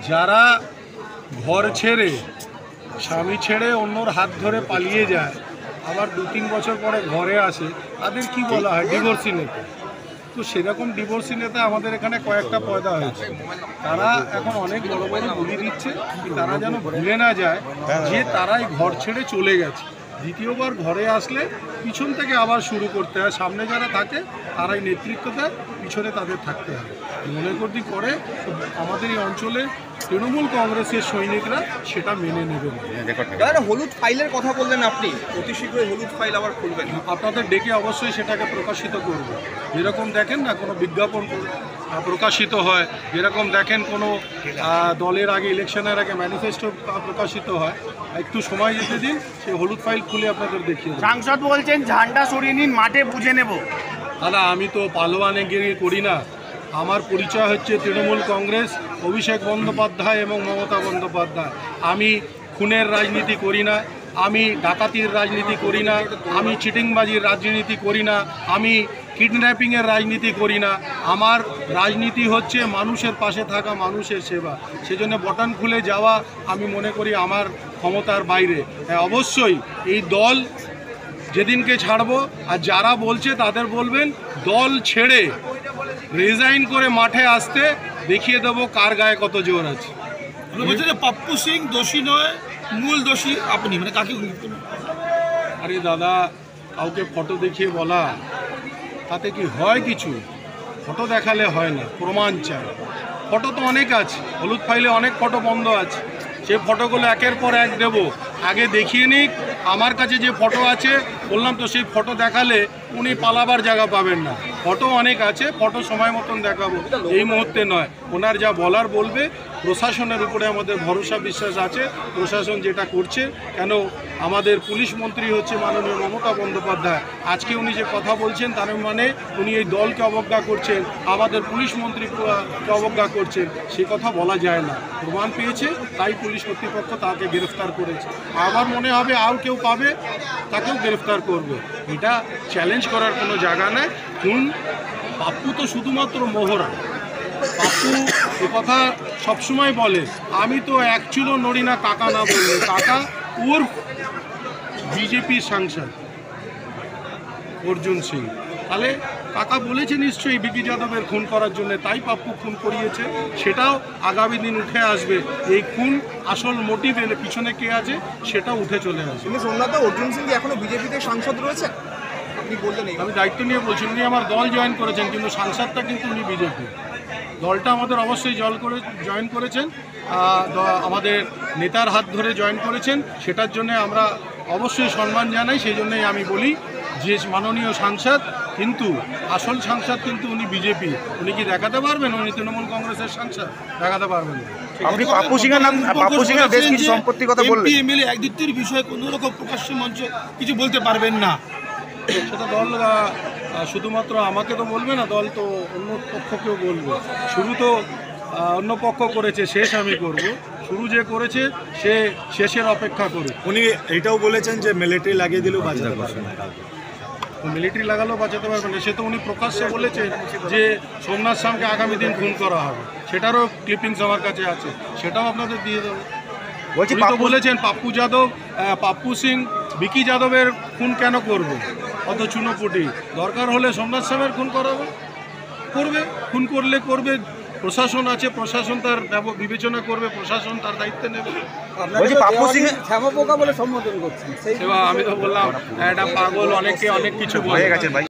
যারা ঘর ছেড়ে স্বামী ছেড়ে অন্যর হাত ধরে পালিয়ে যায়, আবার 2-3 বছর পরে ঘরে আসে, তাদের কি বলা হয়? ডিভোর্সি নেতা। তো সেরকম ডিভোর্সি নেতা আমাদের এখানে কয়েকটা পয়দা হয়েছে। তারা এখন অনেক বড় বড় বলি দিচ্ছে, তারা যেন ভুলে না যায় যে তারাই ঘর ছেড়ে চলে গেছে। দ্বিতীয়বার ঘরে আসলে পিছন থেকে আবার শুরু করতে হয়। সামনে যারা থাকে তারাই নেতৃত্ব দেয়, পিছনে তাদের থাকতে হয়। মনে করতে করে আমাদের এই অঞ্চলে তৃণমূল কংগ্রেসের সৈনিকরা সেটা মেনে নেবে না। হলুদ ফাইলের কথা বললেন আপনি, অতি শীঘ্রই হলুদ ফাইল আবার খুলবেন। আপনাদের ডেকে অবশ্যই সেটাকে প্রকাশিত করব। যেরকম দেখেন না কোনো বিজ্ঞাপন প্রকাশিত হয়, যেরকম দেখেন কোনো দলের আগে ইলেকশনের আগে ম্যানিফেস্টো প্রকাশিত হয়, একটু সময় যেতে দিন, সেই হলুদ ফাইল খুলে আপনাদের দেখিয়ে দেব। সাংসদ বলছেন ঝান্ডা সরিয়ে নিন, মাঠে বুঝে নেব। দাদা, আমি তো পালোয়ানে গিয়ে করি না। আমার পরিচয় হচ্ছে তৃণমূল কংগ্রেস, অভিষেক বন্দ্যোপাধ্যায় এবং মমতা বন্দ্যোপাধ্যায়। আমি খুনের রাজনীতি করি না, আমি ডাকাতির রাজনীতি করি না, আমি চিটিংবাজির রাজনীতি করি না, আমি কিডন্যাপিংয়ের রাজনীতি করি না। আমার রাজনীতি হচ্ছে মানুষের পাশে থাকা, মানুষের সেবা। সেজন্য বটন খুলে যাওয়া আমি মনে করি আমার ক্ষমতার বাইরে। হ্যাঁ, অবশ্যই এই দল যেদিনকে ছাড়বো, আর যারা বলছে তাদের বলবেন দল ছেড়ে রিজাইন করে মাঠে আসতে, দেখিয়ে দেবো কার গায়ে কত জোর আছে। বলছে যে পাপ্পু সিং দোষী নয়, মূল দোষী আপনি, মানে কাকে? আরে দাদা, কাউকে ফটো দেখিয়ে বলা তাতে কি হয়? কিছু ফটো দেখালে হয় না, প্রমাণ চাই। ফটো তো অনেক আছে, হলুদ ফাইলে অনেক ফটো বন্ধ আছে। সেই ফটোগুলো একের পর এক দেবো। আগে দেখিয়ে নিক। আমার কাছে যে ফটো আছে, বললাম তো, সেই ফটো দেখালে উনি পালাবার জায়গা পাবেন না। ফটো অনেক আছে, ফটো সময় মতন দেখাবো, এই মুহূর্তে নয়। ওনার যা বলার বলবে। প্রশাসনের উপরে আমাদের ভরসা বিশ্বাস আছে, প্রশাসন যেটা করছে। কেন, আমাদের পুলিশ মন্ত্রী হচ্ছে মাননীয় মমতা বন্দ্যোপাধ্যায়। আজকে উনি যে কথা বলছেন তার মানে উনি এই দলকে অবজ্ঞা করছেন, আমাদের পুলিশ মন্ত্রীকে অবজ্ঞা করছেন। সে কথা বলা যায় না। প্রমাণ পেয়েছে, তাই পুলিশ কর্তৃপক্ষ তাকে গ্রেফতার করেছে। আমার মনে হবে আর কেউ পাবে, তাকেও গ্রেফতার করবে। এটা চ্যালেঞ্জ করার কোনো জায়গা নেই। খুন পাপ্পু তো শুধুমাত্র মোহরা। পাপ্পু এ কথা সবসময় বলে, আমি তো অ্যাকচুয়ালও নড়ি না কাকা না বললে। কাকা উর্ফ বিজেপির সাংসদ অর্জুন সিং। তাহলে কাকা বলেছে নিশ্চয়ই বিকি যাদবের খুন করার জন্য, তাই পাপ্পু খুন করিয়েছে। সেটাও আগামী দিন উঠে আসবে। এই খুন আসল মোটিভ এলে পিছনে কে আছে সেটাও উঠে চলে আসবে। সোমনাথ, অর্জুন সিং এখনো বিজেপিতে সাংসদ রয়েছে? আপনি বললেন আমি দায়িত্ব নিয়ে বলছি, উনি আমার দল জয়েন করেছেন, কিন্তু সাংসদটা কিন্তু উনি বিজেপি। দলটা আমাদের অবশ্যই জয়েন করেছেন, আমাদের নেতার হাত ধরে জয়েন করেছেন। সেটার জন্য আমরা অবশ্যই সম্মান জানাই। সেই জন্যই আমি বলি যে মাননীয় সাংসদ, কিন্তু আসল সাংসদ কিন্তু উনি বিজেপি। উনি কি দেখাতে পারবেন উনি তৃণমূল কংগ্রেসের সাংসদ? দেখাতে পারবেন না। আপনি পাপ্পু সিংয়ের নাম, পাপ্পু সিংয়ের বেশ কিছু সম্পত্তির কথা বললেন। এমএলএ এক দ্বিতীয় বিষয়ে কোনো রকম প্রকাশ্য মঞ্চ কিছু বলতে পারবেন না। সেটা দল শুধুমাত্র আমাকে তো বলবে না, দল তো অন্য পক্ষকেও বলবে। শুরু তো অন্য পক্ষ করেছে, শেষ আমি করব। শুরু যে করেছে সে শেষের অপেক্ষা করে। উনি এটাও বলেছেন যে মিলিটারি লাগিয়ে দিলেও বাঁচাতে পারবে না। মিলিটারি লাগালেও বাঁচাতে পারবে না, সে তো উনি প্রকাশ্যে বলেছে যে সোমনাথ শামকে আগামী দিন খুন করা হবে। সেটারও ক্লিপিংস আমার কাছে আছে, সেটাও আপনাদের দিয়ে দেবো। বলছি উনি তো বলেছেন পাপ্পু সিং বিকি যাদবের খুন কেন করবে? অত চুনোপুটি দরকার হলে সোমনাথ শামের খুন করাবে, করবে। খুন করলে করবে। প্রশাসন আছে, প্রশাসন তার বিবেচনা করবে, প্রশাসন তার দায়িত্ব নেবে। বলছি পাপ্পু সিং শ্যামাপোকা বলে সম্বোধন করছেন, আমি তো বললাম একটা পাগল, অনেকে অনেক কিছু বলে হয়ে গেছে ভাই।